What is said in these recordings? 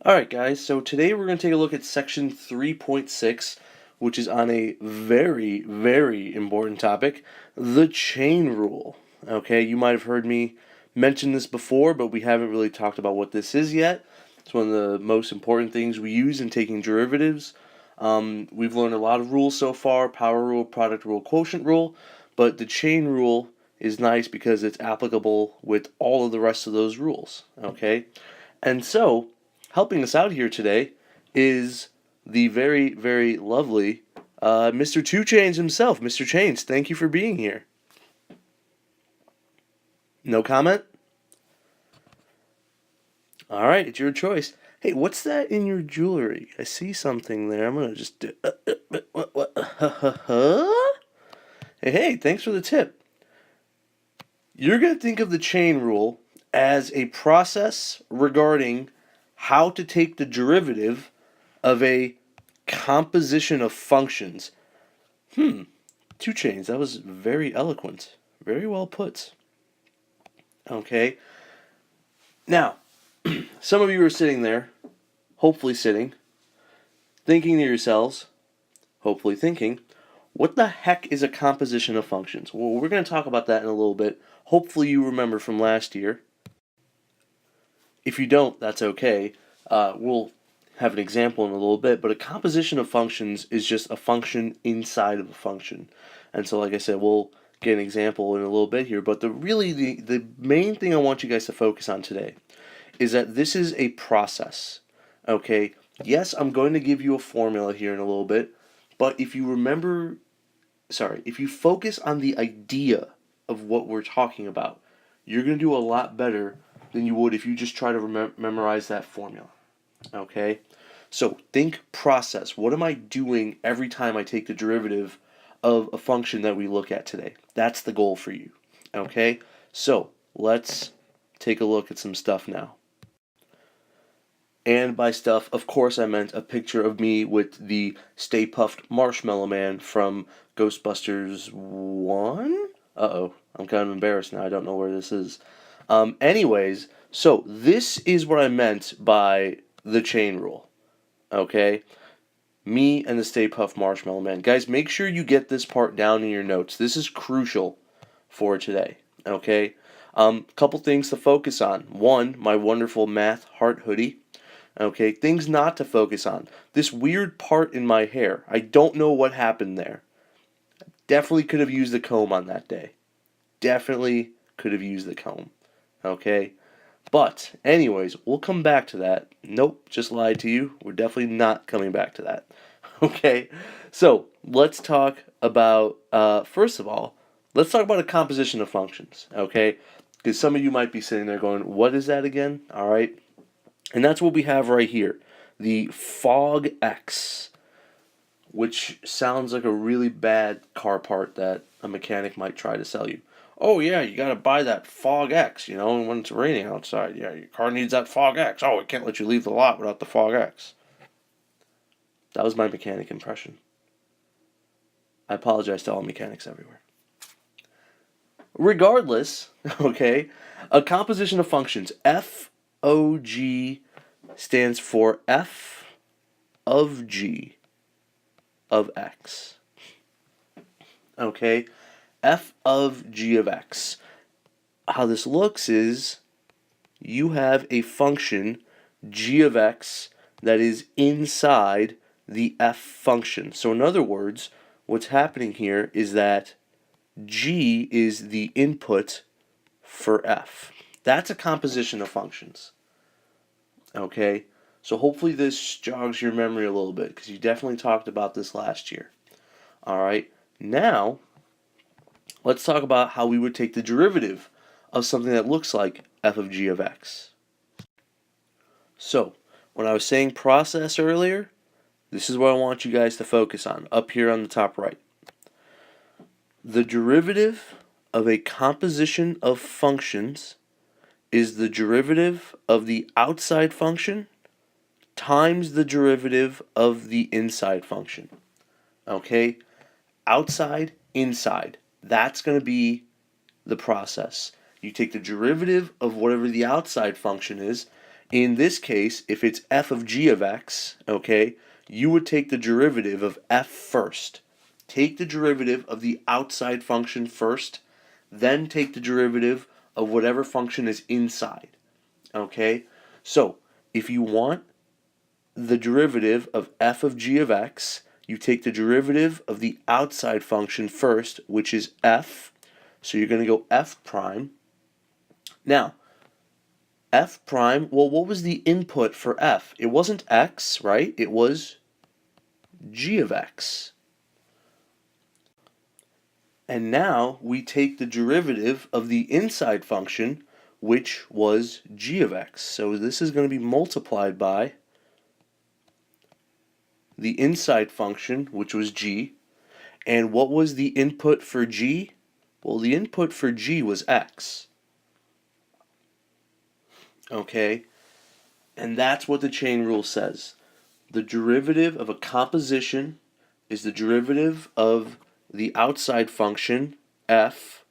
Alright guys, so today we're going to take a look at section 3.6, which is on a very, very important topic, the chain rule. Okay, you might have heard me mention this before, but we haven't really talked about what this is yet. It's one of the most important things we use in taking derivatives. We've learned a lot of rules so far, power rule, product rule, quotient rule, but the chain rule is nice because it's applicable with all of the rest of those rules. Okay, and so helping us out here today is the very, very lovely Mr. Two Chains himself. Mr. Chains, thank you for being here. No comment? All right, it's your choice. Hey, what's that in your jewelry? I see something there. I'm gonna just do. What? Hey, thanks for the tip. You're gonna think of the chain rule as a process regarding how to take the derivative of a composition of functions. Two Chains, that was very eloquent. Very well put. Okay. Now, some of you are sitting there, hopefully sitting, thinking to yourselves, hopefully thinking, what the heck is a composition of functions? Well, we're going to talk about that in a little bit. Hopefully you remember from last year. If you don't, that's okay. We'll have an example in a little bit, but a composition of functions is just a function inside of a function. And so, like I said, we'll get an example in a little bit here, but the main thing I want you guys to focus on today is that this is a process. Okay? Yes, I'm going to give you a formula here in a little bit, but if you focus on the idea of what we're talking about, you're going to do a lot better than you would if you just try to memorize that formula. Okay? So think process. What am I doing every time I take the derivative of a function that we look at today? That's the goal for you. Okay? So let's take a look at some stuff now. And by stuff, of course, I meant a picture of me with the Stay Puft Marshmallow Man from Ghostbusters 1? Uh-oh, I'm kind of embarrassed now. I don't know where this is. Anyways, so this is what I meant by the chain rule. Okay? Me and the Stay Puft Marshmallow Man. Guys, make sure you get this part down in your notes. This is crucial for today. Okay? Couple things to focus on. One, my wonderful math heart hoodie. Okay, things not to focus on. This weird part in my hair. I don't know what happened there. Definitely could have used the comb on that day. Definitely could have used the comb. Okay? But, anyways, we'll come back to that. Nope, just lied to you. We're definitely not coming back to that. Okay? So, let's talk about, first of all, let's talk about a composition of functions. Okay? Because some of you might be sitting there going, what is that again? Alright? And that's what we have right here. The Fog X, which sounds like a really bad car part that a mechanic might try to sell you. Oh yeah, you gotta buy that Fog X, and when it's raining outside, yeah, your car needs that Fog X. Oh, we can't let you leave the lot without the Fog X. That was my mechanic impression. I apologize to all mechanics everywhere. Regardless, okay, a composition of functions, FOG stands for f of g of x. Okay? F of g of x. How this looks is you have a function g of x that is inside the f function. So in other words, what's happening here is that g is the input for f. That's a composition of functions. Okay? So hopefully this jogs your memory a little bit because you definitely talked about this last year. Alright? Now, let's talk about how we would take the derivative of something that looks like f of g of x. So, when I was saying process earlier, this is what I want you guys to focus on, up here on the top right. The derivative of a composition of functions is the derivative of the outside function times the derivative of the inside function. Okay? Outside, inside. That's going to be the process. You take the derivative of whatever the outside function is In this case, if it's f of g of x, okay, you would take the derivative of f first. Take the derivative of the outside function first, then take the derivative of whatever function is inside. Okay? So, if you want the derivative of f of g of x, you take the derivative of the outside function first, which is f. So you're going to go f prime. Now, f prime, well, what was the input for f? It wasn't x, right? It was g of x. And now we take the derivative of the inside function, which was g of x. So this is going to be multiplied by the inside function, which was g. And what was the input for g? Well, the input for g was x. Okay? And that's what the chain rule says. The derivative of a composition is the derivative of the outside function, f,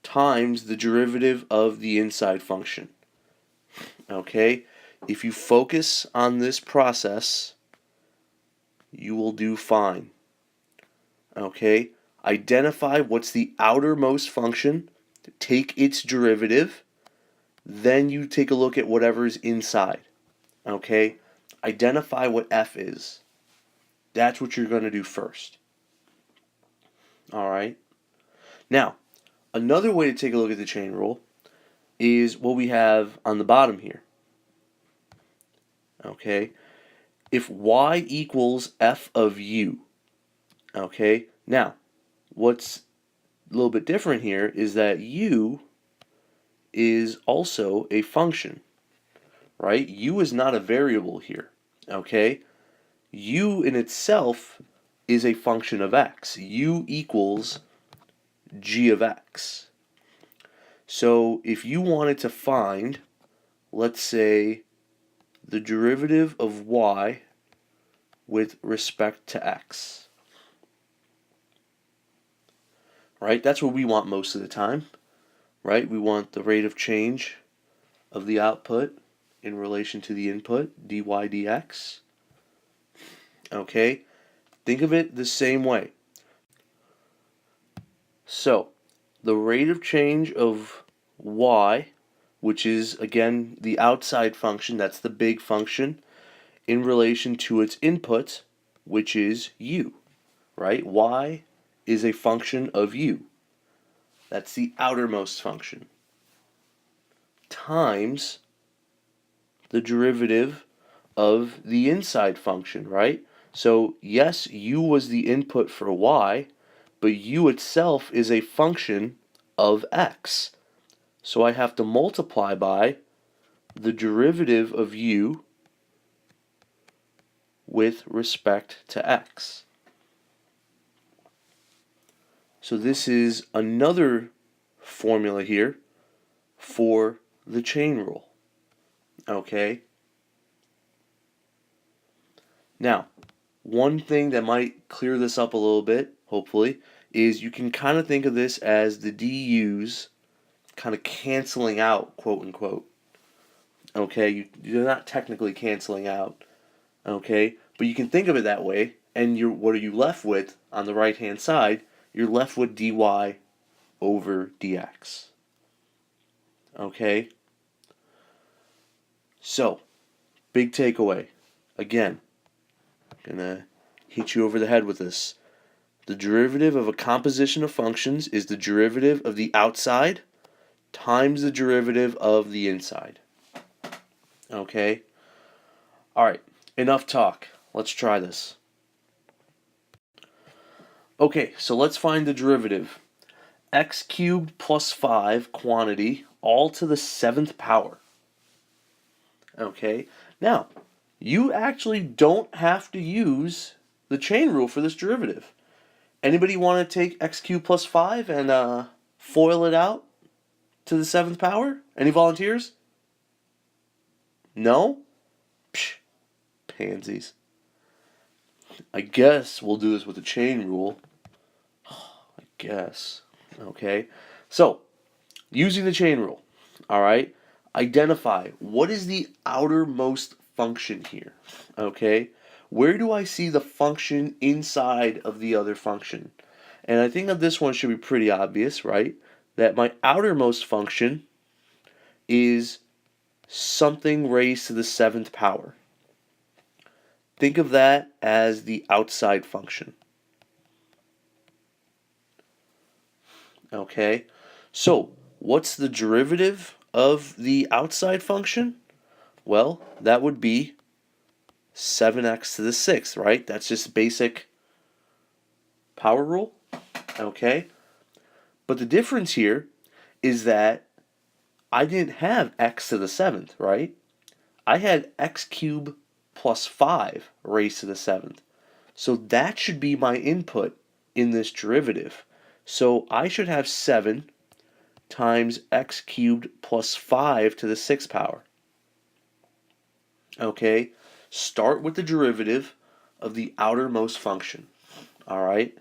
times the derivative of the inside function. Okay? If you focus on this process, you will do fine. Okay? Identify what's the outermost function, take its derivative, then you take a look at whatever's inside. Okay? Identify what f is. That's what you're going to do first. Alright? Now, another way to take a look at the chain rule is what we have on the bottom here. Okay? If y equals f of u, okay? Now, what's a little bit different here is that u is also a function, right? U is not a variable here, okay? U in itself is a function of x. U equals g of x. So if you wanted to find, let's say, the derivative of y with respect to x, right? That's what we want most of the time, right? We want the rate of change of the output in relation to the input, dy dx. Okay? Think of it the same way. So, the rate of change of y, which is, again, the outside function, that's the big function, in relation to its input, which is u, right? Y is a function of u. That's the outermost function. Times the derivative of the inside function, right? So, yes, u was the input for y, but u itself is a function of x. So I have to multiply by the derivative of u with respect to x. So this is another formula here for the chain rule. Okay? Now, one thing that might clear this up a little bit, hopefully, is you can kind of think of this as the du's kind of canceling out, quote unquote. Okay? You're not technically canceling out. Okay? But you can think of it that way, and what are you left with on the right-hand side? You're left with dy over dx. Okay? So, big takeaway. Again, I'm going to hit you over the head with this. The derivative of a composition of functions is the derivative of the outside times the derivative of the inside. Okay? Alright, enough talk. Let's try this. Okay, so let's find the derivative. X cubed plus 5 quantity all to the 7th power. Okay, now, you actually don't have to use the chain rule for this derivative. Anybody want to take x cubed plus 5 and FOIL it out to the 7th power? Any volunteers? No? Psh, pansies. I guess we'll do this with the chain rule. I guess. Okay. So, using the chain rule. Alright. identify what is the outermost function here, okay? Where do I see the function inside of the other function? And I think that this one should be pretty obvious, right? That my outermost function is something raised to the 7th power. Think of that as the outside function. Okay? So, what's the derivative of the outside function? Well, that would be 7x to the 6th, right? That's just basic power rule. Okay? But the difference here is that I didn't have x to the 7th, right? I had x cubed plus 5 raised to the 7th. So that should be my input in this derivative. So I should have 7 times x cubed plus 5 to the 6th power. Okay? Start with the derivative of the outermost function. All right?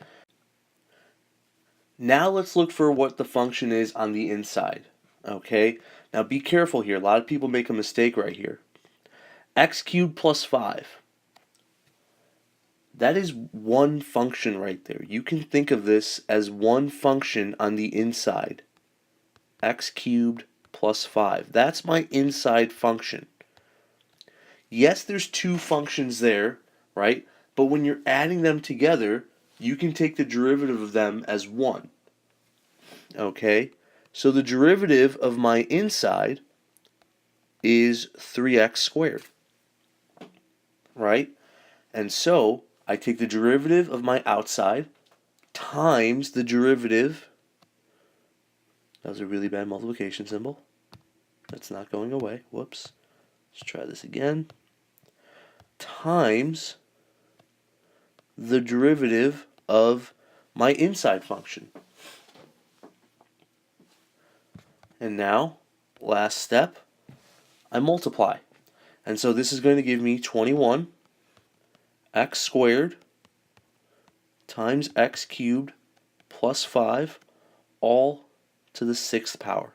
Now let's look for what the function is on the inside. Okay? Now be careful here. A lot of people make a mistake right here. X cubed plus 5. That is one function right there. You can think of this as one function on the inside. X cubed plus 5. That's my inside function. Yes, there's two functions there, right? But when you're adding them together, you can take the derivative of them as 1. Okay? So the derivative of my inside is 3x squared. Right? And so I take the derivative of my outside times the derivative. That was a really bad multiplication symbol. That's not going away. Whoops. Let's try this again. Times the derivative of my inside function. And now, last step, I multiply. And so this is going to give me 21 x squared times x cubed plus 5 all to the 6th power.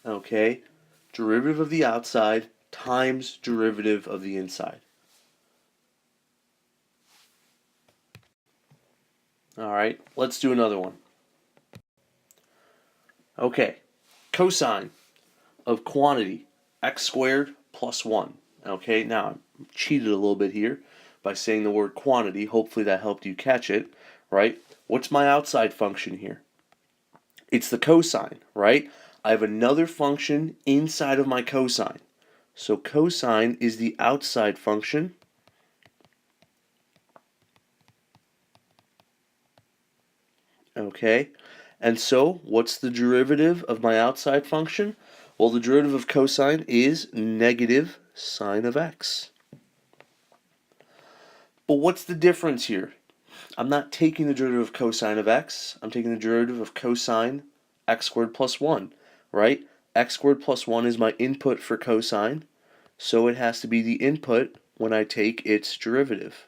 Okay, derivative of the outside times derivative of the inside. All right, let's do another one. Okay, cosine of quantity x squared plus 1. Okay, now I cheated a little bit here by saying the word quantity. Hopefully that helped you catch it, right? What's my outside function here? It's the cosine, right? I have another function inside of my cosine. So cosine is the outside function. Okay, and so what's the derivative of my outside function? Well, the derivative of cosine is negative sine of x. But what's the difference here? I'm not taking the derivative of cosine of x. I'm taking the derivative of cosine x squared plus 1, right? X squared plus 1 is my input for cosine, so it has to be the input when I take its derivative.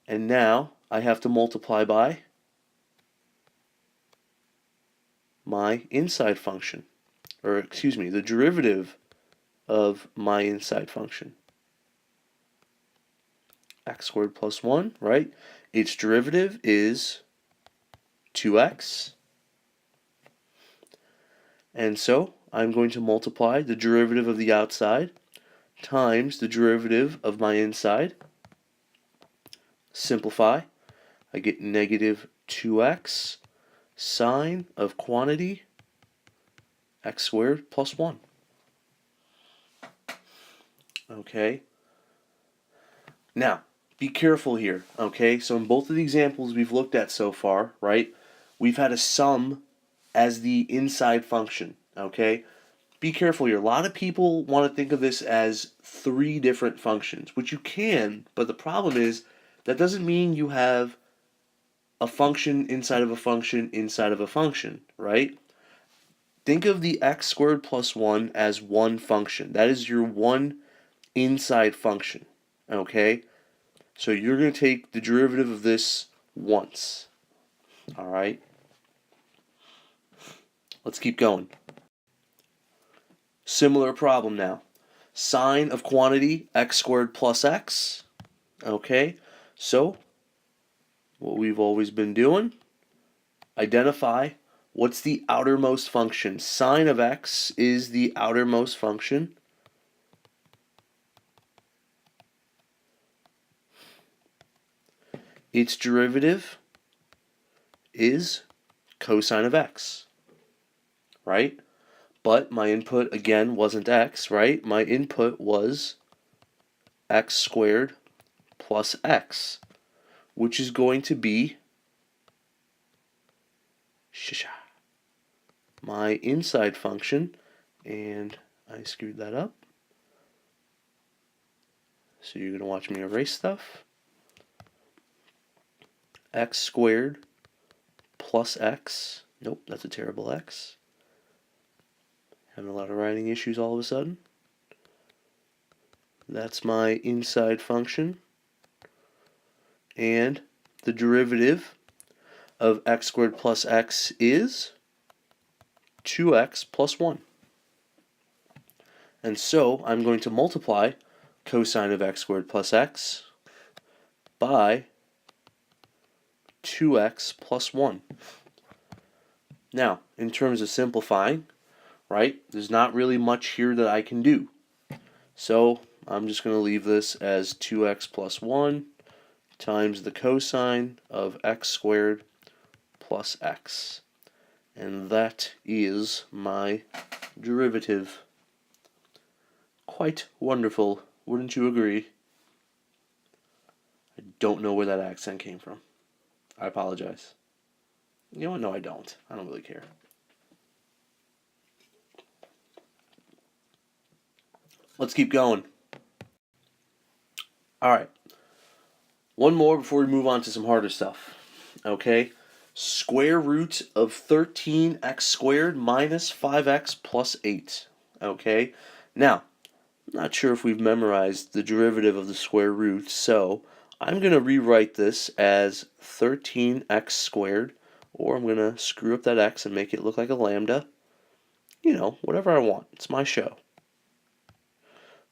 And now I have to multiply by my inside function, or excuse me, the derivative of my inside function. X squared plus 1, right? Its derivative is 2x. And so I'm going to multiply the derivative of the outside times the derivative of my inside. Simplify. I get negative 2x sine of quantity x squared plus 1. Okay. Now, be careful here, okay? So in both of the examples we've looked at so far, right, we've had a sum as the inside function, okay? Be careful here. A lot of people want to think of this as 3 different functions, which you can, but the problem is that doesn't mean you have a function inside of a function inside of a function, right? Think of the x squared plus 1 as one function. That is your one inside function, okay? So you're going to take the derivative of this once, all right? Let's keep going. Similar problem now. Sine of quantity x squared plus x. Okay, so what we've always been doing, identify what's the outermost function. Sine of x is the outermost function. Its derivative is cosine of x, right? But my input, again, wasn't x, right? My input was x squared plus x, which is going to be my inside function, and I screwed that up. So you're going to watch me erase stuff. X squared plus x. Nope, that's a terrible x. Having a lot of writing issues all of a sudden. That's my inside function. And the derivative of x squared plus x is 2x plus 1. And so I'm going to multiply cosine of x squared plus x by 2x plus 1. Now, in terms of simplifying, right, there's not really much here that I can do. So I'm just going to leave this as 2x plus 1 times the cosine of x squared plus x. And that is my derivative. Quite wonderful, wouldn't you agree? I don't know where that accent came from. I apologize. You know what? No, I don't. I don't really care. Let's keep going. Alright. One more before we move on to some harder stuff. Okay? Square root of 13x squared minus 5x plus 8. Okay? Now, I'm not sure if we've memorized the derivative of the square root, so I'm going to rewrite this as 13x squared, or I'm going to screw up that x and make it look like a lambda. You know, whatever I want. It's my show.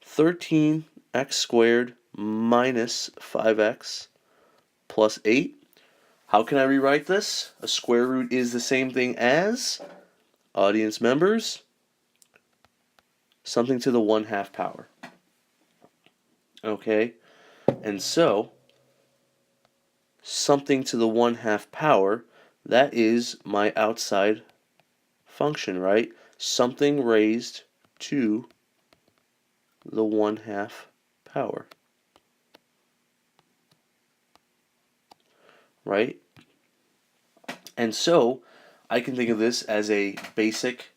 13x squared minus 5x plus 8. How can I rewrite this? A square root is the same thing as, audience members, something to the 1/2 power. Okay? And so, something to the 1/2 power, that is my outside function, right? Something raised to the 1/2 power. Right? And so, I can think of this as a basic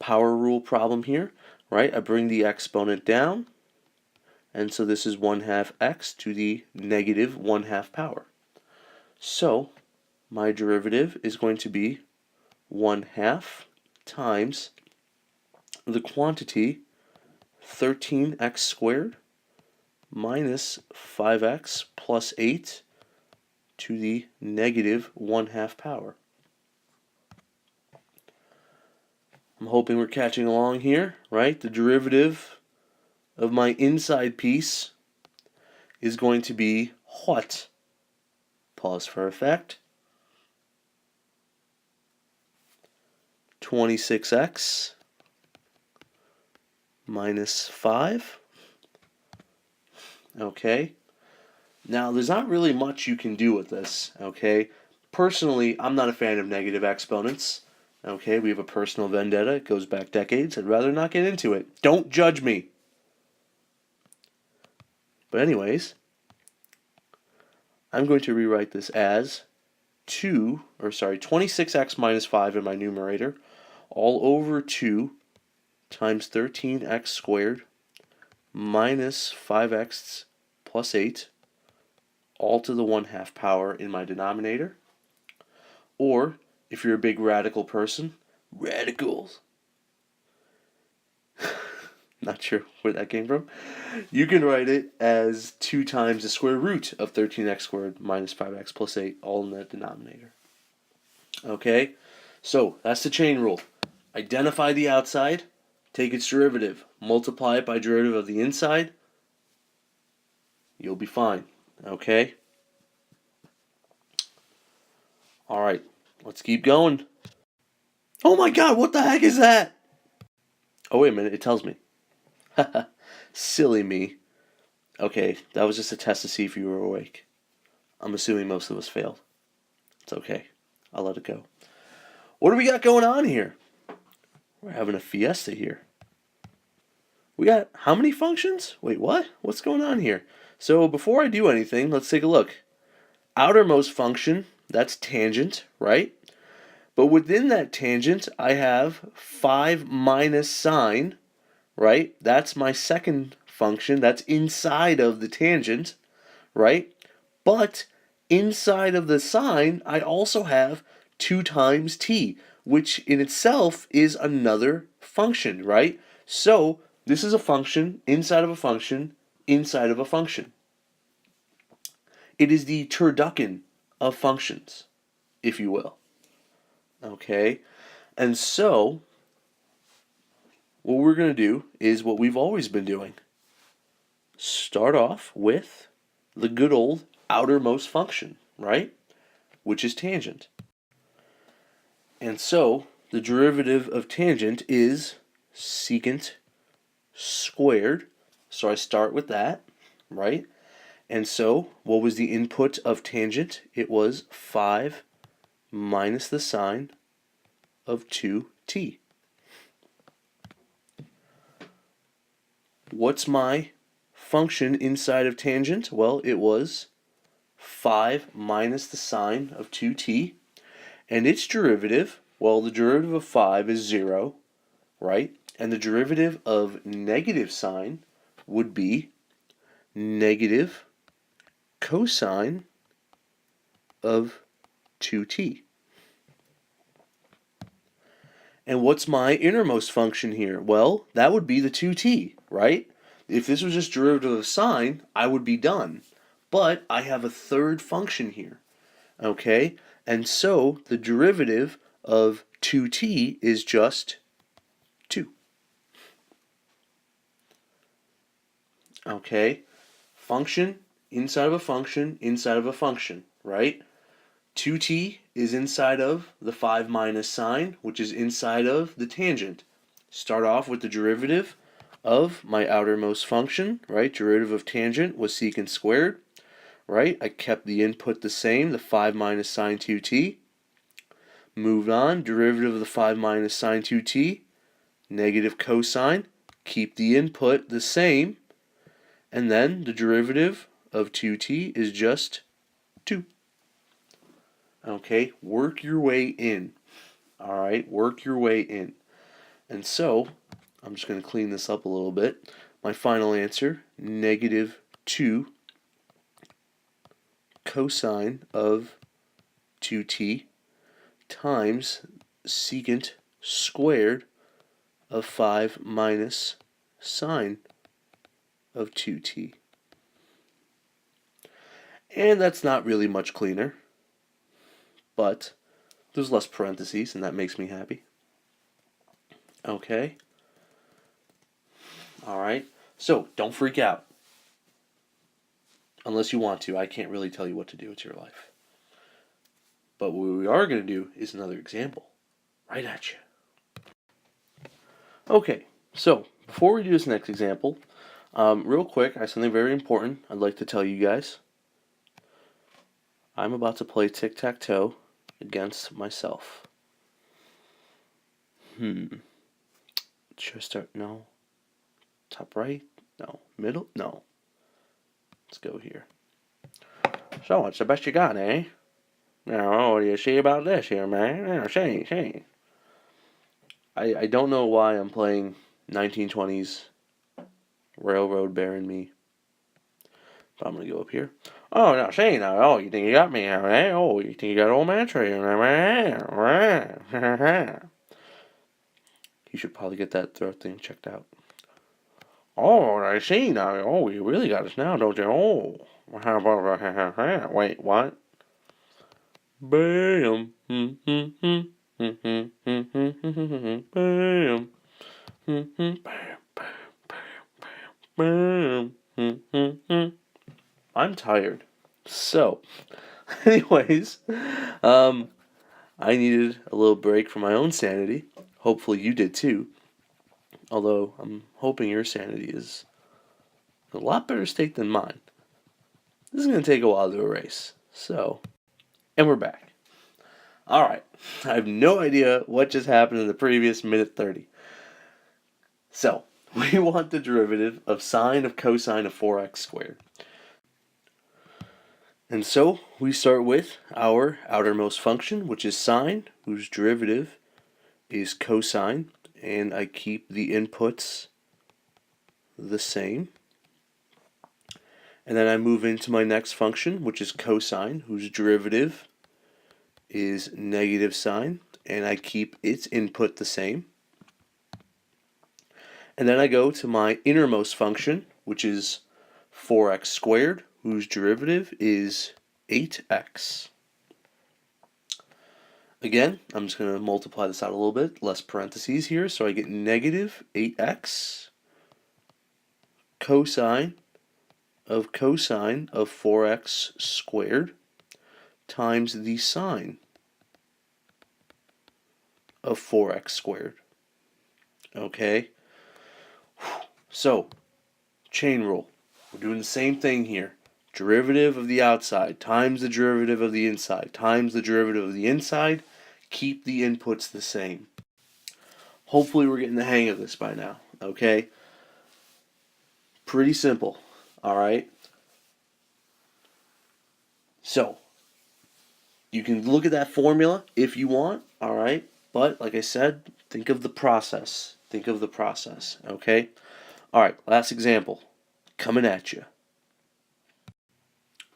power rule problem here, right? I bring the exponent down, and so this is 1/2 x to the negative 1/2 power. So, my derivative is going to be 1/2 times the quantity 13x squared minus 5x plus 8 to the negative 1/2 power. I'm hoping we're catching along here, right? The derivative of my inside piece is going to be what? Pause for effect. 26x minus 5. Okay. Now, there's not really much you can do with this, okay? Personally, I'm not a fan of negative exponents. Okay, we have a personal vendetta. It goes back decades. I'd rather not get into it. Don't judge me. But anyways, I'm going to rewrite this as 26x minus 5 in my numerator, all over 2 times 13x squared minus 5x plus 8, all to the 1/2 power in my denominator. Or, if you're a big radical person, radicals, not sure where that came from, you can write it as 2 times the square root of 13x squared minus 5x plus 8, all in that denominator. Okay, so that's the chain rule. Identify the outside, take its derivative, multiply it by derivative of the inside, you'll be fine. Okay? Alright, let's keep going. Oh my god, what the heck is that? Oh, wait a minute, it tells me. Silly me. Okay, that was just a test to see if you were awake. I'm assuming most of us failed. It's okay. I'll let it go. What do we got going on here? We're having a fiesta here. We got how many functions? Wait, what? What's going on here? So before I do anything, let's take a look. Outermost function, that's tangent, right? But within that tangent, I have 5 minus sine, right? That's my second function. That's inside of the tangent, right? But inside of the sine, I also have 2 times t, which in itself is another function, right? So this is a function inside of a function inside of a function. It is the turducken of functions, if you will. Okay? And so, what we're going to do is what we've always been doing. Start off with the good old outermost function, right? Which is tangent. And so, the derivative of tangent is secant squared. So I start with that, right? And so, what was the input of tangent? It was 5 minus the sine of 2t. What's my function inside of tangent? Well, it was 5 minus the sine of 2t. And its derivative, well, the derivative of 5 is 0, right? And the derivative of negative sine would be negative cosine of 2t. And what's my innermost function here? Well, that would be the 2t, right? If this was just derivative of sine, I would be done. But I have a third function here, okay? And so the derivative of 2t is just 2. Okay? Function inside of a function inside of a function, right? 2t is inside of the 5 minus sine, which is inside of the tangent. Start off with the derivative of my outermost function, right? Derivative of tangent was secant squared, right? I kept the input the same, the 5 minus sine 2t. Moved on, derivative of the 5 minus sine 2t, negative cosine. Keep the input the same, and then the derivative of 2t is just 2. Okay, work your way in. Alright, work your way in. And so, I'm just going to clean this up a little bit. My final answer, negative 2 cosine of 2t times secant squared of 5 minus sine of 2t. And that's not really much cleaner, but there's less parentheses, and that makes me happy. Okay. Alright. So, don't freak out. Unless you want to. I can't really tell you what to do. It's your life. But what we are going to do is another example. Right at you. Okay. So, before we do this next example, real quick, I have something very important I'd like to tell you guys. I'm about to play tic-tac-toe against myself. Should I start? No. Top right? No. Middle? No. Let's go here. So, what's the best you got, eh? Now, what do you see about this here, man? Now, say. I don't know why I'm playing 1920s Railroad Baron Me. But I'm going to go up here. Oh, now, say now. Oh, you think you got me, eh? Oh, you think you got old man tree? You should probably get that throat thing checked out. Oh, I see now. Oh, you really got us now, don't you? Oh. Wait, what? Bam. I'm tired. So, anyways, um, I needed a little break for my own sanity. Hopefully you did too. Although I'm hoping your sanity is in a lot better state than mine. This is going to take a while to erase. So, and we're back. Alright, I have no idea what just happened in the previous minute 30. So, we want the derivative of sine of cosine of 4x squared. And so, we start with our outermost function, which is sine, whose derivative is cosine, and I keep the inputs the same. And then I move into my next function, which is cosine, whose derivative is negative sine, and I keep its input the same. And then I go to my innermost function, which is 4x squared, whose derivative is 8x. Again, I'm just going to multiply this out a little bit, less parentheses here, so I get negative 8x cosine of 4x squared times the sine of 4x squared. Okay? So, chain rule. We're doing the same thing here. Derivative of the outside times the derivative of the inside times the derivative of the inside. Keep the inputs the same. Hopefully we're getting the hang of this by now. Okay? Pretty simple. Alright? So, you can look at that formula if you want. Alright? But, like I said, think of the process. Think of the process. Okay? Alright, last example. Coming at you.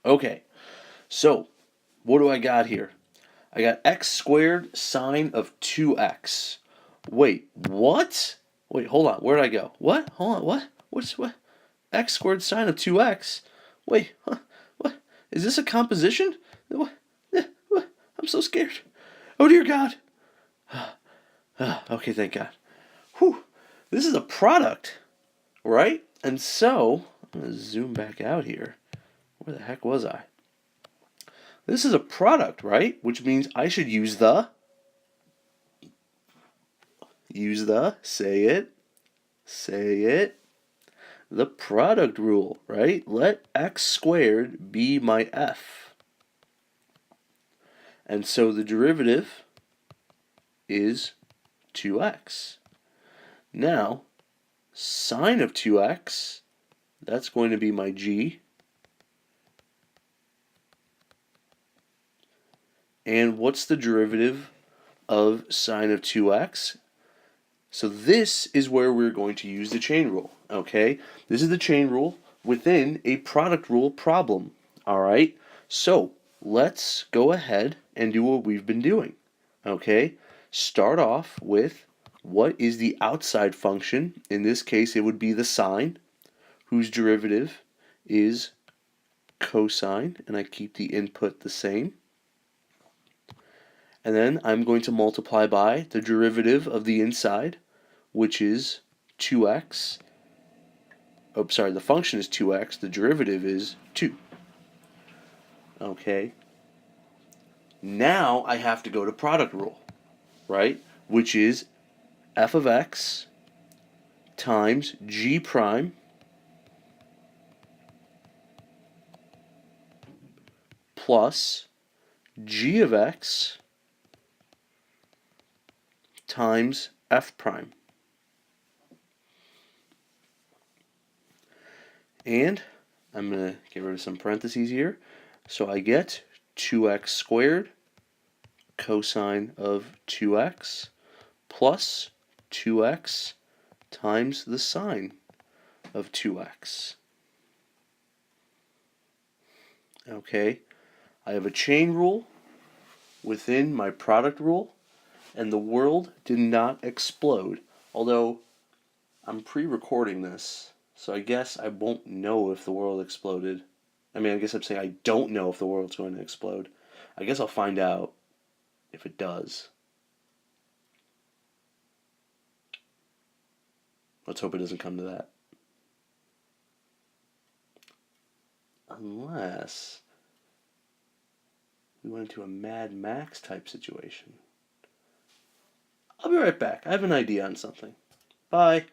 Okay, so what do I got here? I got x squared sine of 2x. Wait, what? Wait, hold on. Where'd I go? What? Hold on. What? What? X squared sine of 2x? Wait, huh? What? Is this a composition? What? What? I'm so scared. Oh, dear God. Okay, thank God. Whew. This is a product, right? And so, I'm going to zoom back out here. Where the heck was I? This is a product, right? Which means I should use the, say it, the product rule, right? Let x squared be my f. And so the derivative is 2x. Now, sine of 2x, that's going to be my g. And what's the derivative of sine of 2x? So this is where we're going to use the chain rule, okay? This is the chain rule within a product rule problem, all right? So let's go ahead and do what we've been doing, okay? Start off with what is the outside function. In this case, it would be the sine, whose derivative is cosine, and I keep the input the same. And then I'm going to multiply by the derivative of the inside, which is 2x. Oh, sorry, the function is 2x, the derivative is 2. Okay. Now I have to go to product rule, right? Which is f of x times g prime plus g of x times f prime. And I'm going to get rid of some parentheses here. So I get 2x squared cosine of 2x plus 2x times the sine of 2x. Okay, I have a chain rule within my product rule, and the world did not explode. Although, I'm pre-recording this, so I guess I won't know if the world exploded. I mean, I guess I'm saying I don't know if the world's going to explode. I guess I'll find out if it does. Let's hope it doesn't come to that. Unless we went into a Mad Max type situation. I'll be right back. I have an idea on something. Bye.